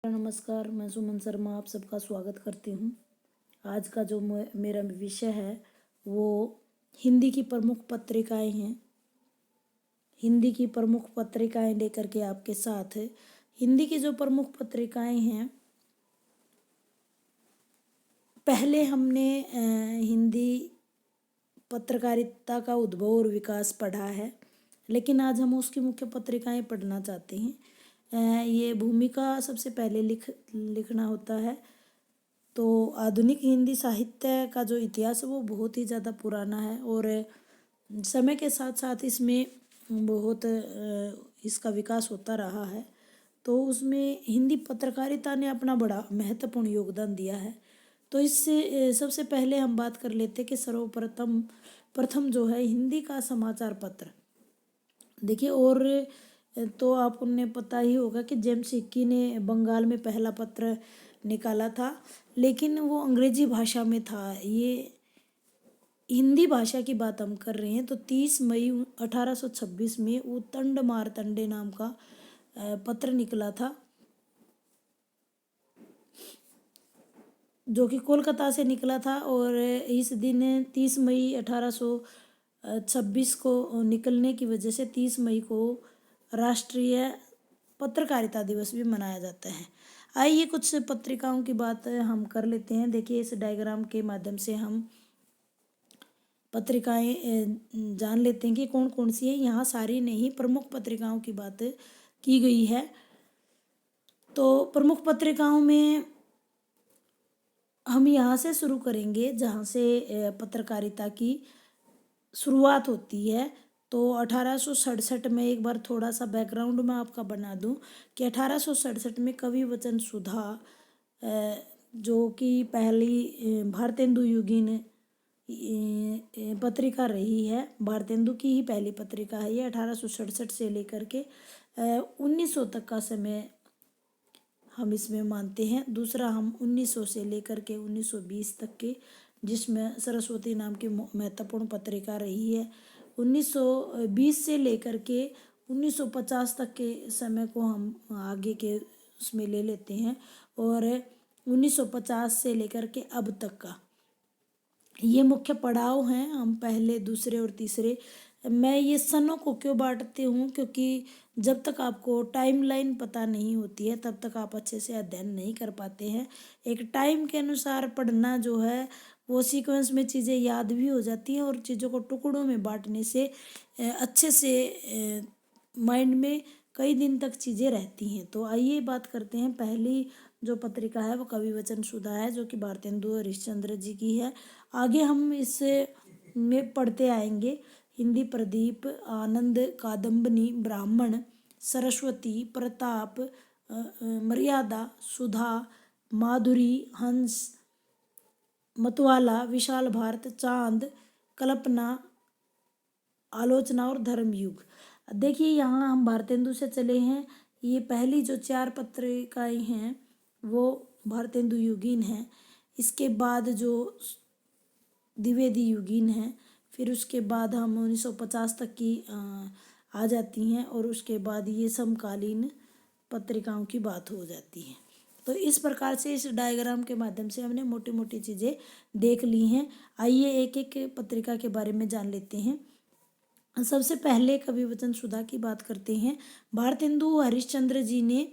नमस्कार, मैं सुमन शर्मा आप सबका स्वागत करती हूँ। आज का जो मेरा विषय है वो हिंदी की प्रमुख पत्रिकाएं हैं। हिंदी की प्रमुख पत्रिकाएं लेकर के आपके साथ है। हिंदी की जो प्रमुख पत्रिकाएं हैं, पहले हमने हिंदी पत्रकारिता का उद्भव और विकास पढ़ा है, लेकिन आज हम उसकी मुख्य पत्रिकाएं पढ़ना चाहते हैं। ये भूमिका सबसे पहले लिखना होता है। तो आधुनिक हिंदी साहित्य का जो इतिहास है वो बहुत ही ज़्यादा पुराना है और समय के साथ साथ इसमें बहुत इसका विकास होता रहा है। तो उसमें हिंदी पत्रकारिता ने अपना बड़ा महत्वपूर्ण योगदान दिया है। तो इससे सबसे पहले हम बात कर लेते कि प्रथम जो है हिंदी का समाचार पत्र। देखिए, और तो आपको ने पता ही होगा कि जेम्स हिक्की ने बंगाल में पहला पत्र निकाला था, लेकिन वो अंग्रेजी भाषा में था। ये हिंदी भाषा की बात हम कर रहे हैं तो 30 मई 1826 में उतंड मारतंडे नाम का पत्र निकला था, जो कि कोलकाता से निकला था। और इस दिन 30 मई 1826 को निकलने की वजह से 30 मई को राष्ट्रीय पत्रकारिता दिवस भी मनाया जाता है। आइए कुछ पत्रिकाओं की बात हम कर लेते हैं। देखिए, इस डायग्राम के माध्यम से हम पत्रिकाएं जान लेते हैं कि कौन कौन सी है। यहाँ सारी नहीं, प्रमुख पत्रिकाओं की बात की गई है। तो प्रमुख पत्रिकाओं में हम यहाँ से शुरू करेंगे जहाँ से पत्रकारिता की शुरुआत होती है। तो 1867 में, एक बार थोड़ा सा बैकग्राउंड में आपका बना दूं कि 1867 में कवि वचन सुधा, जो कि पहली भारतेंदु युगीन पत्रिका रही है, भारतेंदु की ही पहली पत्रिका है ये। 1867 से लेकर के 1900 तक का समय हम इसमें मानते हैं। दूसरा, हम 1900 से लेकर के 1920 तक के, जिसमें सरस्वती नाम की महत्वपूर्ण पत्रिका रही है। 1920 से लेकर के 1950 तक के समय को हम आगे के उसमें ले लेते हैं। और 1950 से लेकर के अब तक का ये मुख्य पड़ाव हैं। हम पहले, दूसरे और तीसरे, मैं ये सनों को क्यों बांटती हूँ, क्योंकि जब तक आपको टाइमलाइन पता नहीं होती है तब तक आप अच्छे से अध्ययन नहीं कर पाते हैं। एक टाइम के अनुसार पढ़ना जो है वो सीक्वेंस में चीज़ें याद भी हो जाती हैं और चीज़ों को टुकड़ों में बांटने से अच्छे से माइंड में कई दिन तक चीज़ें रहती हैं। तो आइए बात करते हैं। पहली जो पत्रिका है वो कवि वचन सुधा है, जो कि भारतेंदु हरिश्चंद्र जी की है। आगे हम इस में पढ़ते आएंगे। हिंदी प्रदीप, आनंद, कादम्बनी, ब्राह्मण, सरस्वती, प्रताप, मर्यादा, सुधा, माधुरी, हंस, मतवाला, विशाल भारत, चांद, कल्पना, आलोचना और धर्मयुग। देखिए, यहाँ हम भारतेंदु से चले हैं। ये पहली जो 4 पत्रिकाएं हैं वो भारतेंदु युगीन हैं। इसके बाद जो द्विवेदी युगीन है, फिर उसके बाद हम 1950 तक की आ जाती हैं और उसके बाद ये समकालीन पत्रिकाओं की बात हो जाती है। तो इस प्रकार से इस डायग्राम के माध्यम से हमने मोटी मोटी चीज़ें देख ली हैं। आइए एक एक पत्रिका के बारे में जान लेते हैं। सबसे पहले कवि वचन सुधा की बात करते हैं। भारतेंदु हरिश्चंद्र जी ने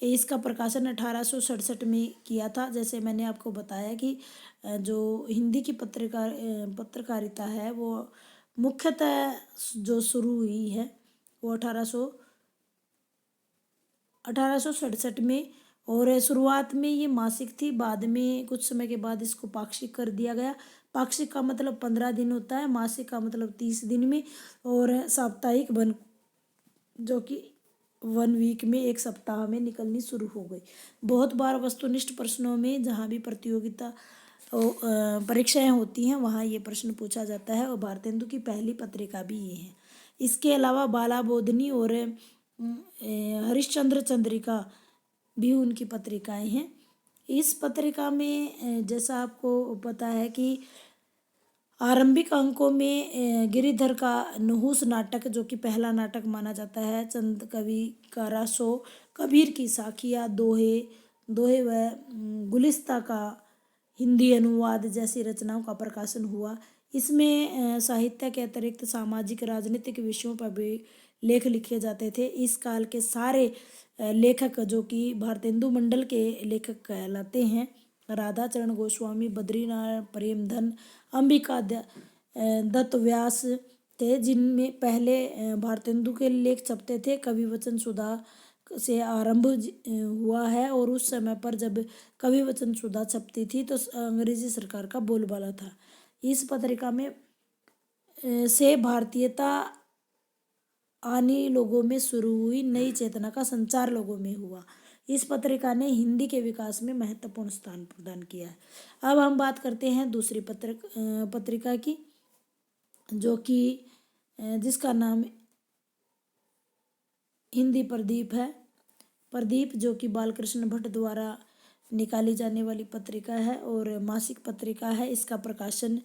इसका प्रकाशन 1867 में किया था। जैसे मैंने आपको बताया कि जो हिंदी की पत्रकारिता है वो मुख्यतः जो शुरू हुई है वो 1867 में। और शुरुआत में ये मासिक थी, बाद में कुछ समय के बाद इसको पाक्षिक कर दिया गया। पाक्षिक का मतलब 15 दिन होता है, मासिक का मतलब 30 दिन में, और साप्ताहिक जो कि 1 वीक में, एक सप्ताह में निकलनी शुरू हो गई। बहुत बार वस्तुनिष्ठ प्रश्नों में, जहाँ भी प्रतियोगिता परीक्षाएं होती हैं, वहाँ ये प्रश्न पूछा जाता है। और भारतेंदु की पहली पत्रिका भी ये है। इसके अलावा बाला बोधनी और हरिश्चंद्र चंद्रिका भी उनकी पत्रिकाएं हैं। इस पत्रिका में जैसा आपको पता है कि आरंभिक अंकों में गिरिधर का नुहूस नाटक, जो कि पहला नाटक माना जाता है, चंद कवि का रसो, कबीर की साखियाँ, दोहे दोहे व गुलिस्ता का हिंदी अनुवाद जैसी रचनाओं का प्रकाशन हुआ। इसमें साहित्य के अतिरिक्त सामाजिक राजनीतिक विषयों पर भी लेख लिखे जाते थे। इस काल के सारे लेखक, जो कि भारतेंदु मंडल के लेखक कहलाते हैं, राधाचरण गोस्वामी, बद्रीनारायण प्रेमधन, अंबिका दत्त व्यास थे, जिनमें पहले भारतेंदु के लेख छपते थे। कवि वचन सुधा से आरंभ हुआ है, और उस समय पर जब कवि वचन सुधा छपती थी तो अंग्रेजी सरकार का बोलबाला था। इस पत्रिका में से भारतीयता आनी लोगों में शुरू हुई, नई चेतना का संचार लोगों में हुआ। इस पत्रिका ने हिंदी के विकास में महत्वपूर्ण स्थान प्रदान किया है। अब हम बात करते हैं दूसरी पत्रिका की, जो कि जिसका नाम हिंदी प्रदीप है। प्रदीप, जो कि बालकृष्ण भट्ट द्वारा निकाली जाने वाली पत्रिका है और मासिक पत्रिका है। इसका प्रकाशन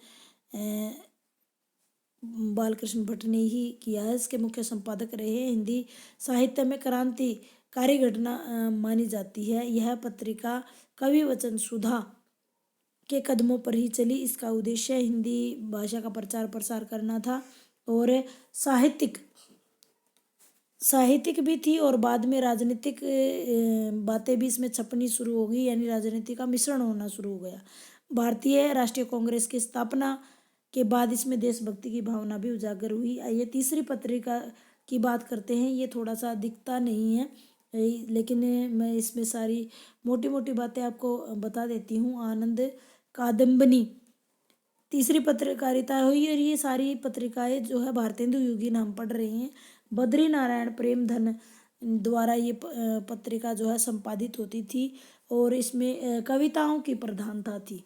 बालकृष्ण भट्ट ने ही किया है। इसके मुख्य संपादक रहे हैं। हिंदी साहित्य में क्रांतिकारी घटना मानी जाती है। यह पत्रिका कवि वचन सुधा के कदमों पर ही चली। इसका उद्देश्य हिंदी भाषा का प्रचार प्रसार करना था, और साहित्यिक भी थी, और बाद में राजनीतिक बातें भी इसमें छपनी शुरू हो गई, यानी राजनीति का मिश्रण होना शुरू हो गया। भारतीय राष्ट्रीय कांग्रेस की स्थापना के बाद इसमें देशभक्ति की भावना भी उजागर हुई। आइए तीसरी पत्रिका की बात करते हैं। ये थोड़ा सा दिखता नहीं है, लेकिन मैं इसमें सारी मोटी मोटी बातें आपको बता देती हूँ। आनंद कादम्बनी तीसरी पत्रकारिता हुई, और ये सारी पत्रिकाएं जो है भारतेंदु युगी नाम पढ़ रही हैं। बद्री नारायण प्रेमधन द्वारा ये पत्रिका जो है संपादित होती थी, और इसमें कविताओं की प्रधानता थी।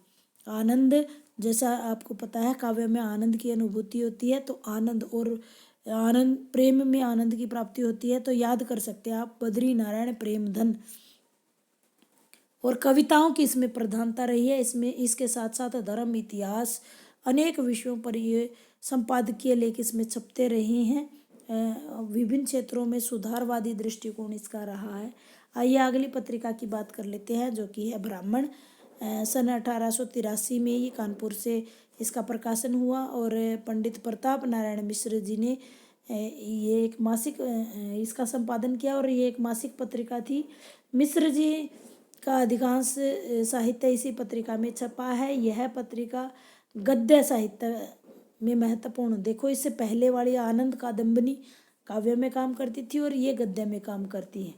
आनंद, जैसा आपको पता है, काव्य में आनंद की अनुभूति होती है, तो आनंद प्रेम में आनंद की प्राप्ति होती है, तो याद कर सकते हैं आप बद्री नारायण प्रेमधन। और कविताओं की इसमें प्रधानता रही है। इसमें इसके साथ साथ धर्म, इतिहास, अनेक विषयों पर ये संपादकीय लेख इसमें छपते रहे हैं। विभिन्न क्षेत्रों में सुधारवादी दृष्टिकोण इसका रहा है। आइए अगली पत्रिका की बात कर लेते हैं, जो कि है ब्राह्मण। सन 1883 में ये कानपुर से इसका प्रकाशन हुआ, और पंडित प्रताप नारायण मिश्र जी ने ये एक मासिक इसका संपादन किया, और ये एक मासिक पत्रिका थी। मिश्र जी का अधिकांश साहित्य इसी पत्रिका में छपा है। यह पत्रिका गद्य साहित्य में महत्वपूर्ण, देखो इससे पहले वाली आनंद कादम्बनी काव्य में काम करती थी, और ये गद्य में काम करती है।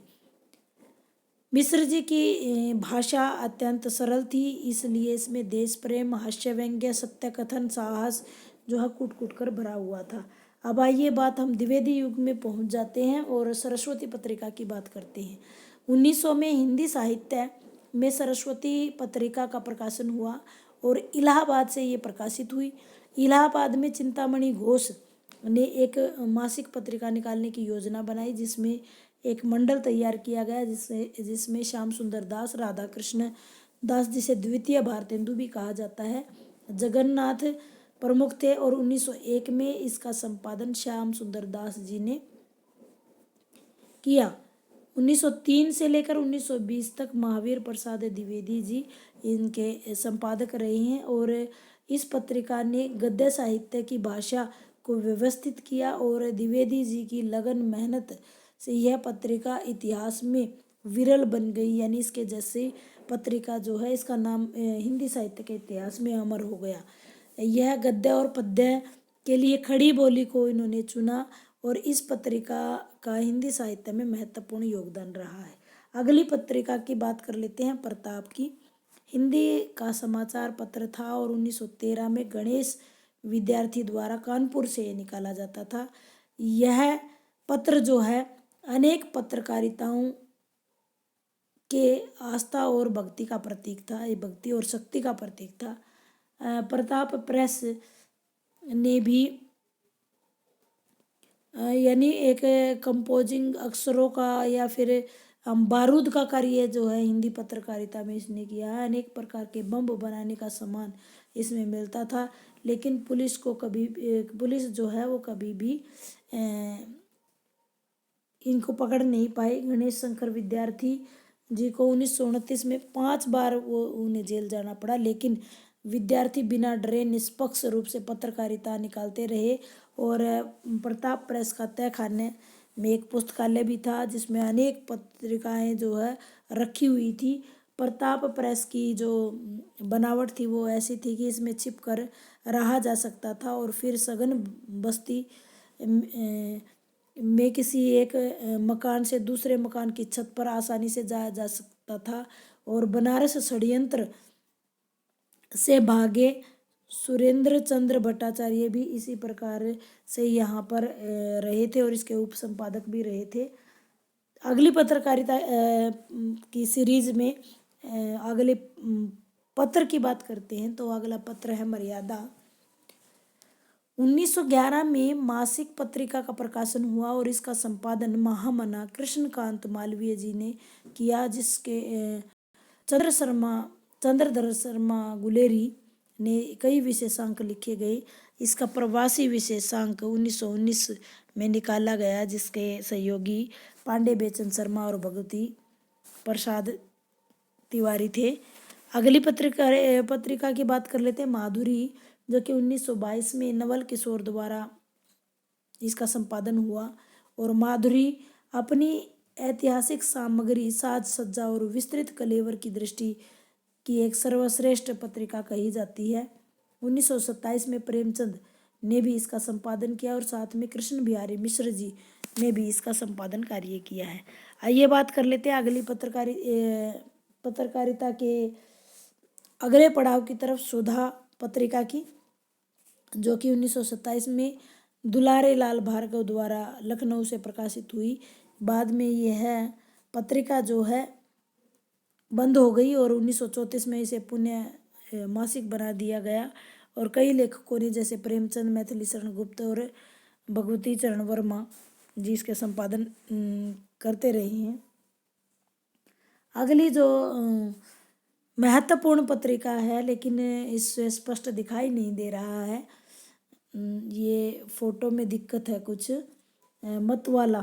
मिश्र जी की भाषा अत्यंत सरल थी, इसलिए इसमें देश प्रेम, हास्य व्यंग्य, सत्य कथन, साहस जो है कूट कूट कर भरा हुआ था। अब आइए बात हम द्विवेदी युग में पहुंच जाते हैं, और सरस्वती पत्रिका की बात करते हैं। 1900 में हिंदी साहित्य में सरस्वती पत्रिका का प्रकाशन हुआ, और इलाहाबाद से ये प्रकाशित हुई। इलाहाबाद में चिंतामणि घोष ने एक मासिक पत्रिका निकालने की योजना बनाई, जिसमें एक मंडल तैयार किया गया, जिसमें श्याम सुंदर दास, राधा कृष्ण दास, जिसे द्वितीय भारतेंदु भी कहा जाता है, जगन्नाथ प्रमुख थे। और 1901 में इसका संपादन श्याम सुंदर दास जी ने किया। 1903 से लेकर 1920 तक महावीर प्रसाद द्विवेदी जी इनके संपादक रहे हैं, और इस पत्रिका ने गद्य साहित्य की भाषा को व्यवस्थित किया, और द्विवेदी जी की लगन मेहनत से यह पत्रिका इतिहास में विरल बन गई, यानी इसके जैसे पत्रिका जो है, इसका नाम हिंदी साहित्य के इतिहास में अमर हो गया। यह गद्य और पद्य के लिए खड़ी बोली को इन्होंने चुना, और इस पत्रिका का हिंदी साहित्य में महत्वपूर्ण योगदान रहा है। अगली पत्रिका की बात कर लेते हैं, प्रताप की। हिंदी का समाचार पत्र था, और 1913 में गणेश विद्यार्थी द्वारा कानपुर से निकाला जाता था। यह पत्र जो है अनेक पत्रकारिताओं के आस्था और भक्ति का प्रतीक था, ये भक्ति और शक्ति का प्रतीक था। प्रताप प्रेस ने भी यानी एक कंपोजिंग अक्षरों का या फिर बारूद का कार्य जो है हिंदी पत्रकारिता में इसने किया है। अनेक प्रकार के बम बनाने का सामान इसमें मिलता था, लेकिन पुलिस जो है वो कभी भी इनको पकड़ नहीं पाई। गणेश शंकर विद्यार्थी जी को 1929 में 5 बार वो उन्हें जेल जाना पड़ा, लेकिन विद्यार्थी बिना डरे निष्पक्ष रूप से पत्रकारिता निकालते रहे। और प्रताप प्रेस का तहखाने में एक पुस्तकालय भी था जिसमें अनेक पत्रिकाएं जो है रखी हुई थी। प्रताप प्रेस की जो बनावट थी वो ऐसी थी कि इसमें छिप कर रहा जा सकता था, और फिर सघन बस्ती में किसी एक मकान से दूसरे मकान की छत पर आसानी से जाया जा सकता था। और बनारस षड्यंत्र से भागे सुरेंद्र चंद्र भट्टाचार्य भी इसी प्रकार से यहाँ पर रहे थे और इसके उप संपादक भी रहे थे। अगली पत्रकारिता की सीरीज में अगले पत्र की बात करते हैं, तो अगला पत्र है मर्यादा। 1911 में मासिक पत्रिका का प्रकाशन हुआ और इसका संपादन महामना कृष्णकांत मालवीय जी ने किया, जिसके चंद्रधर शर्मा गुलेरी ने कई विशेषांक लिखे गए। इसका प्रवासी विशेषांक 1919 में निकाला गया, जिसके सहयोगी पांडे बेचन शर्मा और भगवती प्रसाद तिवारी थे। अगली पत्रिका की बात कर लेते हैं, माधुरी, जो कि 1922 में नवल किशोर द्वारा इसका संपादन हुआ। और माधुरी अपनी ऐतिहासिक सामग्री, साज सज्जा और विस्तृत कलेवर की दृष्टि की एक सर्वश्रेष्ठ पत्रिका कही जाती है। 1927 में प्रेमचंद ने भी इसका संपादन किया और साथ में कृष्ण बिहारी मिश्र जी ने भी इसका संपादन कार्य किया है। आइए बात कर लेते हैं अगली पत्रकारिता के अगले पड़ाव की तरफ, सुधा पत्रिका की, जो कि 1927 में दुलारे लाल भार्गव द्वारा लखनऊ से प्रकाशित हुई। बाद में यह पत्रिका जो है बंद हो गई और 1934 में इसे पुनः मासिक बना दिया गया। और कई लेखकों ने, जैसे प्रेमचंद, मैथिली शरण गुप्त और भगवती चरण वर्मा जी, इसके संपादन करते रहे हैं। अगली जो महत्वपूर्ण पत्रिका है, लेकिन इससे स्पष्ट दिखाई नहीं दे रहा है, ये फोटो में दिक्कत है कुछ, मतवाला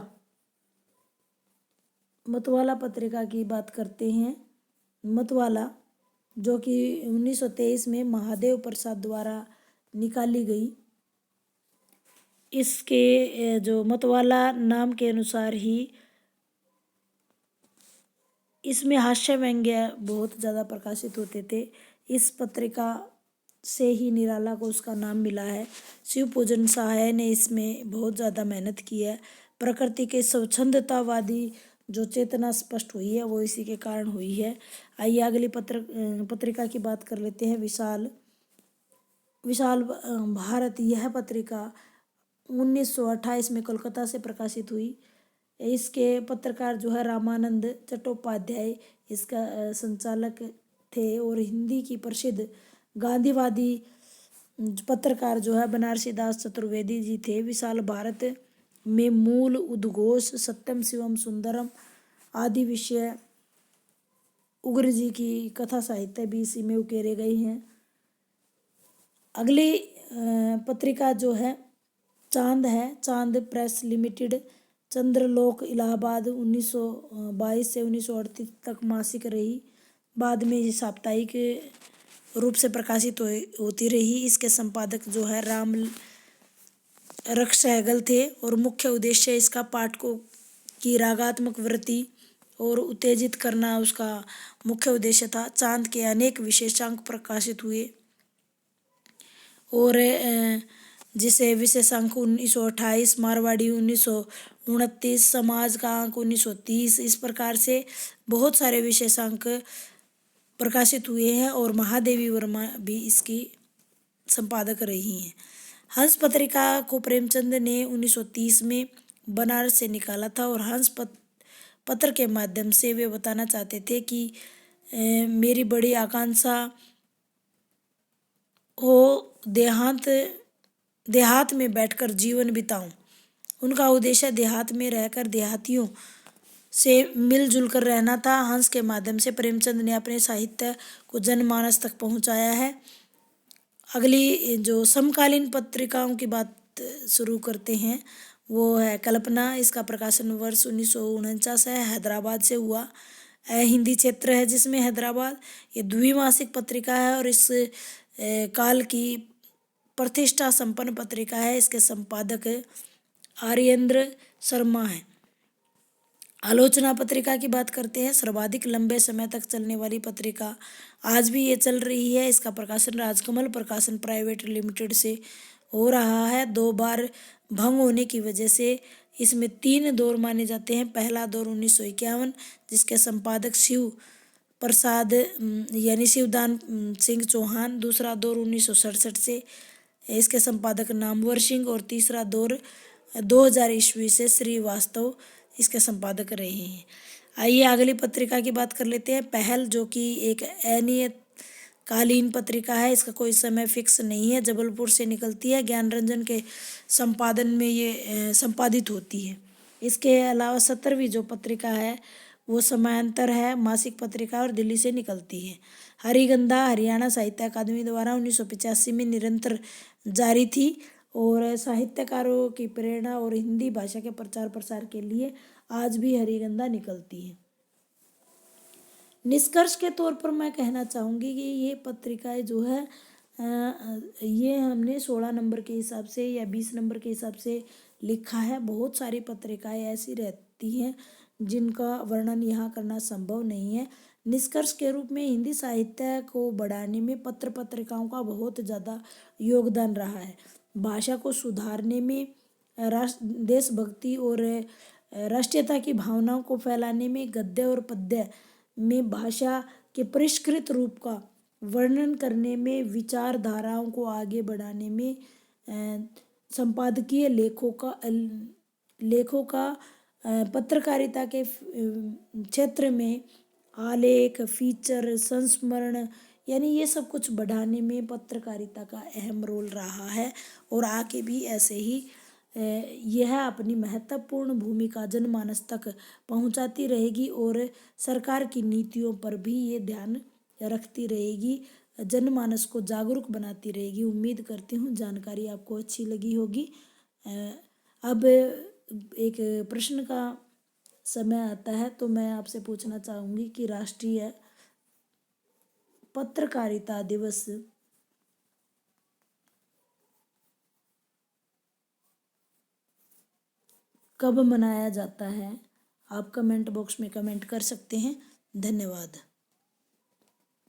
पत्रिका की बात करते हैं। मतवाला, जो कि 1923 में महादेव प्रसाद द्वारा निकाली गई। इसके जो मतवाला नाम के अनुसार ही इसमें हास्य व्यंग्य बहुत ज़्यादा प्रकाशित होते थे। इस पत्रिका से ही निराला को उसका नाम मिला है। शिव पूजन सहाय ने इसमें बहुत ज़्यादा मेहनत की है। प्रकृति के स्वच्छंदतावादी जो चेतना स्पष्ट हुई है वो इसी के कारण हुई है। आइए अगली पत्रिका की बात कर लेते हैं, विशाल भारत। यह पत्रिका 1928 में कोलकाता से प्रकाशित हुई। इसके पत्रकार जो है रामानंद चट्टोपाध्याय इसका संचालक थे। और हिंदी की प्रसिद्ध गांधीवादी पत्रकार जो है बनारसी दास चतुर्वेदी जी थे। विशाल भारत में मूल उद्घोष, सत्यम शिवम सुंदरम आदि विषय, उग्र जी की कथा साहित्य भी इसी में उकेरे गए हैं। अगली पत्रिका जो है चांद है। चांद प्रेस लिमिटेड, चंद्रलोक, इलाहाबाद, 1922 से 1938 तक मासिक रही। बाद में ये साप्ताहिक रूप से प्रकाशित होती रही। इसके संपादक जो है राम रख सहगल थे और मुख्य उद्देश्य इसका पाठकों की रागात्मक वृत्ति और उत्तेजित करना उसका मुख्य उद्देश्य था। चांद के अनेक विशेषांक प्रकाशित हुए और जिसे विशेषांक 1928, मारवाड़ी 1929, समाज का अंक 1930, इस प्रकार से बहुत सारे विशेषांक प्रकाशित हुए हैं। और महादेवी वर्मा भी इसकी संपादक रही हैं। हंस पत्रिका को प्रेमचंद ने 1930 में बनारस से निकाला था और हंस पत्र के माध्यम से वे बताना चाहते थे कि मेरी बड़ी आकांक्षा हो देहात में बैठकर जीवन बिताऊं। उनका उद्देश्य देहात में रहकर देहातियों से मिलजुल कर रहना था। हंस के माध्यम से प्रेमचंद ने अपने साहित्य को जनमानस तक पहुंचाया है। अगली जो समकालीन पत्रिकाओं की बात शुरू करते हैं, वो है कल्पना। इसका प्रकाशन वर्ष 1949 है, हैदराबाद से हुआ। हिंदी क्षेत्र है जिसमें हैदराबाद, ये द्विमासिक पत्रिका है और इस काल की प्रतिष्ठा संपन्न पत्रिका है। इसके संपादक आर्येंद्र शर्मा है। आलोचना पत्रिका की बात करते हैं, सर्वाधिक लंबे समय तक चलने वाली पत्रिका, आज भी ये चल रही है। इसका प्रकाशन राजकमल प्रकाशन प्राइवेट लिमिटेड से हो रहा है। 2 बार भंग होने की वजह से इसमें 3 दौर माने जाते हैं। पहला दौर 1951, जिसके संपादक शिव प्रसाद यानी शिवदान सिंह चौहान। दूसरा दौर 1967 से, इसके संपादक नामवर सिंह। और तीसरा दौर 2000 ईस्वी से श्रीवास्तव इसके संपादक रहे हैं। आइए अगली पत्रिका की बात कर लेते हैं, पहल, जो कि एक अनियतकालीन पत्रिका है। इसका कोई समय फिक्स नहीं है, जबलपुर से निकलती है, ज्ञान रंजन के संपादन में ये संपादित होती है। इसके अलावा 17वीं जो पत्रिका है वो समांतर है, मासिक पत्रिका, और दिल्ली से निकलती है। हरिगंधा हरियाणा साहित्य अकादमी द्वारा 1985 में निरंतर जारी थी और साहित्यकारों की प्रेरणा और हिंदी भाषा के प्रचार प्रसार के लिए आज भी हरिगंधा निकलती है। निष्कर्ष के तौर पर मैं कहना चाहूँगी कि ये पत्रिकाएं जो है ये हमने 16 नंबर के हिसाब से या 20 नंबर के हिसाब से लिखा है। बहुत सारी पत्रिकाएं ऐसी रहती हैं जिनका वर्णन यहाँ करना संभव नहीं है। निष्कर्ष के रूप में हिंदी साहित्य को बढ़ाने में पत्र पत्रिकाओं का बहुत ज़्यादा योगदान रहा है। भाषा को सुधारने में, देशभक्ति और राष्ट्रीयता की भावनाओं को फैलाने में, गद्य और पद्य में भाषा के परिष्कृत रूप का वर्णन करने में, विचारधाराओं को आगे बढ़ाने में, संपादकीय लेखों का पत्रकारिता के क्षेत्र में आलेख, फीचर, संस्मरण, यानी ये सब कुछ बढ़ाने में पत्रकारिता का अहम रोल रहा है और आगे भी ऐसे ही यह अपनी महत्वपूर्ण भूमिका जनमानस तक पहुंचाती रहेगी और सरकार की नीतियों पर भी ये ध्यान रखती रहेगी, जनमानस को जागरूक बनाती रहेगी। उम्मीद करती हूँ जानकारी आपको अच्छी लगी होगी। अब एक प्रश्न का समय आता है, तो मैं आपसे पूछना चाहूँगी कि राष्ट्रीय पत्रकारिता दिवस कब मनाया जाता है? आप कमेंट बॉक्स में कमेंट कर सकते हैं। धन्यवाद।